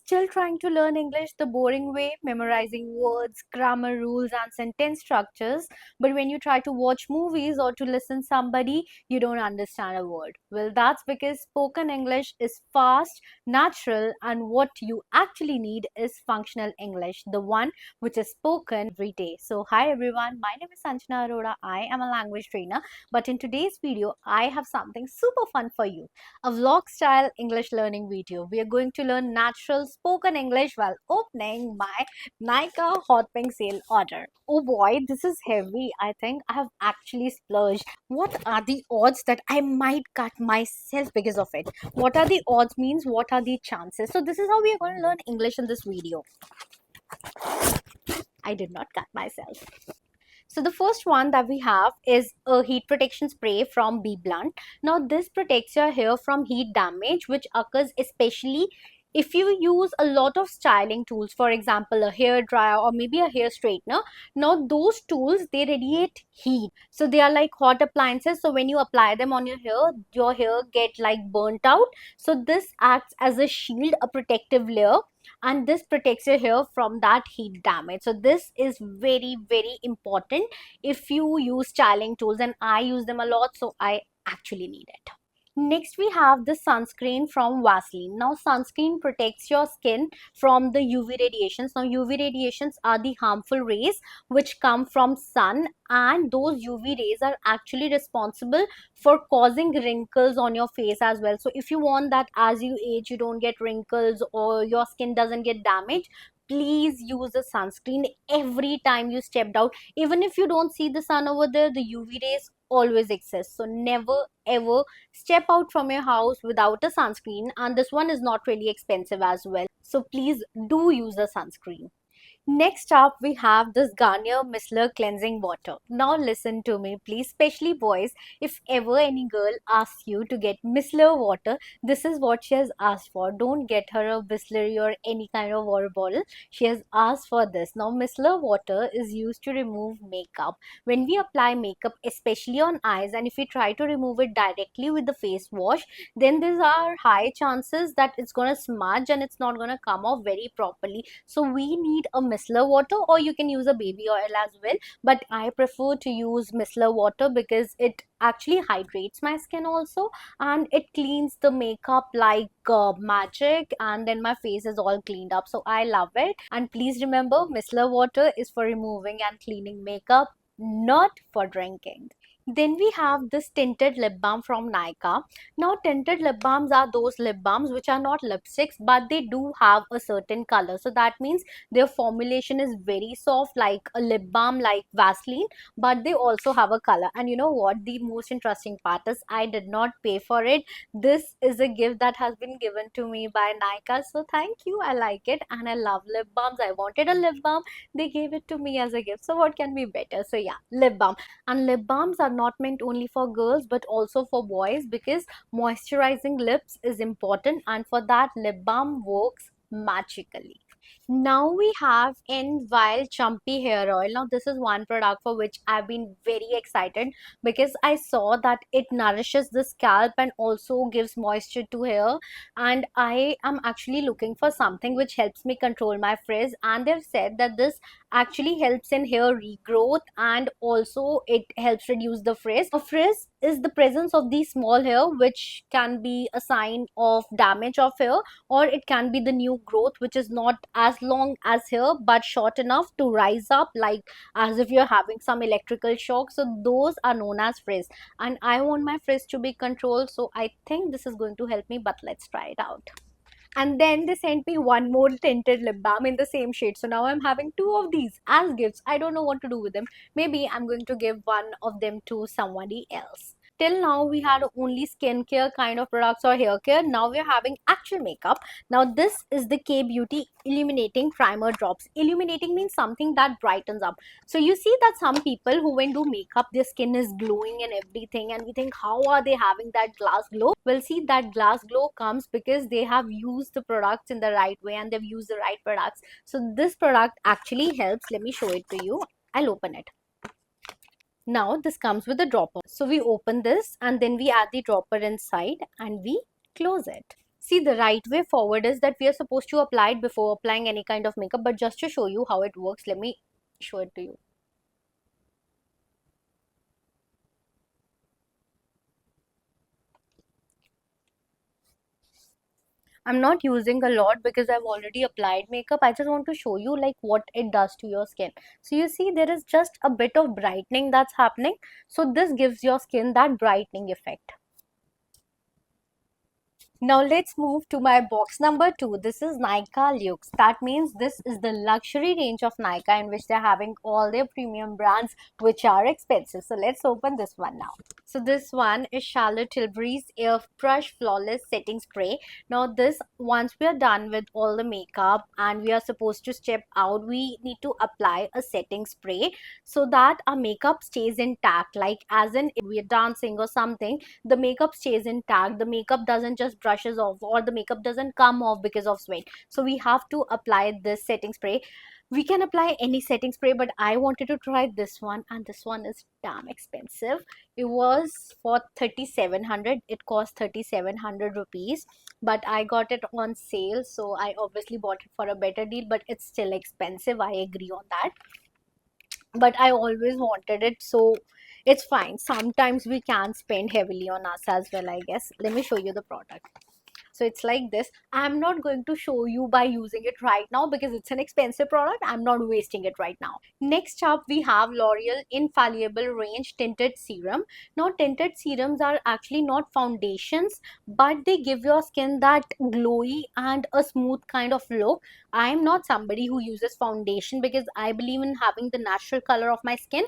still trying to learn English the boring way, memorizing words, grammar rules, and sentence structures, but when you try to watch movies or to listen somebody, you don't understand a word? Well, that's because spoken English is fast, natural, and what you actually need is functional English, the one which is spoken every day. So, hi everyone, my name is Sanjana Arora. I am a language trainer, but in today's video, I have something super fun for you, a vlog style English learning video. We are going to learn natural spoken English while opening my Nika Hot Pink sale order. Oh boy, this is heavy. I think I have actually splurged. What are the odds that I might cut myself because of it? What are the odds means what are the chances? So this is how we are going to learn English in this video. I did not cut myself. So the first one that we have is a heat protection spray from Be Blunt. Now this protects your hair from heat damage, which occurs especially if you use a lot of styling tools, for example a hair dryer or maybe a hair straightener. Now those tools, they radiate heat, so they are like hot appliances. So when you apply them on your hair get like burnt out. So this acts as a shield, a protective layer, and this protects your hair from that heat damage. So this is very important if you use styling tools, and I use them a lot, so I actually need it. Next, we have the sunscreen from Vaseline. Now, sunscreen protects your skin from the UV radiations. Now, UV radiations are the harmful rays which come from sun, and those UV rays are actually responsible for causing wrinkles on your face as well. So, if you want that as you age, you don't get wrinkles or your skin doesn't get damaged, please use a sunscreen every time you stepped out. Even if you don't see the sun over there, the UV rays always exist. So, never ever step out from your house without a sunscreen, and this one is not really expensive as well, so please do use a sunscreen. Next up, we have this Garnier Micellar Cleansing Water. Now listen to me, please, especially boys. If ever any girl asks you to get micellar water, this is what she has asked for. Don't get her a Bisleri or any kind of water bottle. She has asked for this. Now, micellar water is used to remove makeup. When we apply makeup, especially on eyes, and if we try to remove it directly with the face wash, then there are high chances that it's going to smudge and it's not going to come off very properly. So we need a micellar water, or you can use a baby oil as well, but I prefer to use micellar water because it actually hydrates my skin also, and it cleans the makeup like magic, and then my face is all cleaned up. So I love it. And please remember, micellar water is for removing and cleaning makeup, not for drinking. Then we have this tinted lip balm from Nykaa. Now, tinted lip balms are those lip balms which are not lipsticks, but they do have a certain color. So that means their formulation is very soft, like a lip balm, like Vaseline, but they also have a color. And you know what? The most interesting part is I did not pay for it. This is a gift that has been given to me by Nykaa. So thank you. I like it, and I love lip balms. I wanted a lip balm. They gave it to me as a gift. So what can be better? So yeah, lip balm. And lip balms are not meant only for girls but also for boys, because moisturizing lips is important, and for that lip balm works magically. Now we have in Wild Chumpy hair oil. Now this is one product for which I've been very excited because I saw that it nourishes the scalp and also gives moisture to hair, and I am actually looking for something which helps me control my frizz, and they've said that this actually helps in hair regrowth and also it helps reduce the frizz. A frizz is the presence of these small hair which can be a sign of damage of hair, or it can be the new growth which is not as long as hair but short enough to rise up like as if you're having some electrical shock. So those are known as frizz, and I want my frizz to be controlled, so I think this is going to help me, but let's try it out. And then they sent me one more tinted lip balm in the same shade. So now I'm having two of these as gifts. I don't know what to do with them. Maybe I'm going to give one of them to somebody else. Till now, we had only skincare kind of products or hair care. Now we're having actual makeup. Now this is the K Beauty Illuminating Primer Drops. Illuminating means something that brightens up. So you see that some people who when do makeup, their skin is glowing and everything, and we think, how are they having that glass glow? Well, see, that glass glow comes because they have used the products in the right way and they've used the right products. So this product actually helps. Let me show it to you. I'll open it. Now this comes with a dropper. So we open this and then we add the dropper inside and we close it. See, the right way forward is that we are supposed to apply it before applying any kind of makeup, but just to show you how it works, let me show it to you. I'm not using a lot because I've already applied makeup. I just want to show you like what it does to your skin. So you see there is just a bit of brightening that's happening. So this gives your skin that brightening effect. Now let's move to my box number 2. This is Nykaa Luxe. That means this is the luxury range of Nykaa in which they're having all their premium brands which are expensive. So let's open this one now. So this one is Charlotte Tilbury's Airbrush Flawless Setting Spray. Now this, once we are done with all the makeup and we are supposed to step out, we need to apply a setting spray so that our makeup stays intact. Like as in if we are dancing or something, the makeup stays intact. The makeup doesn't just brushes off or the makeup doesn't come off because of sweat. So we have to apply this setting spray. We can apply any setting spray, but I wanted to try this one, and this one is damn expensive. It was for 3700. It cost 3700 rupees, but I got it on sale, so I obviously bought it for a better deal, but it's still expensive. I agree on that, but I always wanted it, so it's fine. Sometimes we can spend heavily on us as well, I guess. Let me show you the product. So it's like this. I'm not going to show you by using it right now because it's an expensive product. I'm not wasting it right now. Next up, we have L'Oreal Infallible Range Tinted Serum. Now, tinted serums are actually not foundations, but they give your skin that glowy and a smooth kind of look. I'm not somebody who uses foundation because I believe in having the natural color of my skin,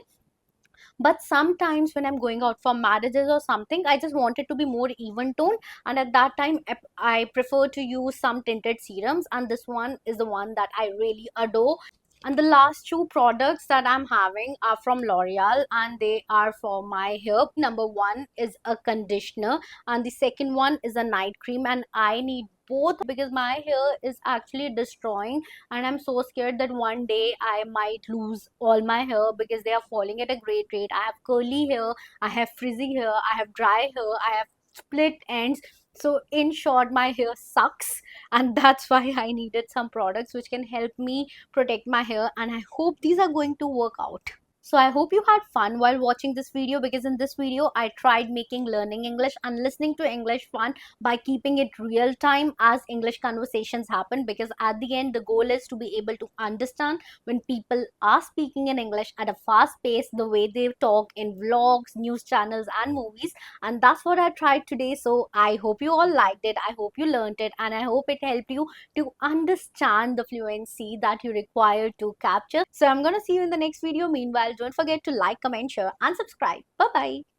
but sometimes when I'm going out for marriages or something, I just want it to be more even tone, and at that time I prefer to use some tinted serums, and this one is the one that I really adore. And the last two products that I'm having are from L'Oreal and they are for my hair. Number one is a conditioner and the second one is a night cream, and I need both because my hair is actually destroying and I'm so scared that one day I might lose all my hair because they are falling at a great rate. I have curly hair, I have frizzy hair, I have dry hair, I have split ends. So in short, my hair sucks, and that's why I needed some products which can help me protect my hair, and I hope these are going to work out. So I hope you had fun while watching this video, because in this video I tried making learning English and listening to English fun by keeping it real time as English conversations happen, because at the end the goal is to be able to understand when people are speaking in English at a fast pace, the way they talk in vlogs, news channels and movies, and that's what I tried today. So I hope you all liked it, I hope you learned it, and I hope it helped you to understand the fluency that you require to capture. So I'm gonna see you in the next video. Meanwhile, don't forget to like, comment, share and subscribe. Bye bye.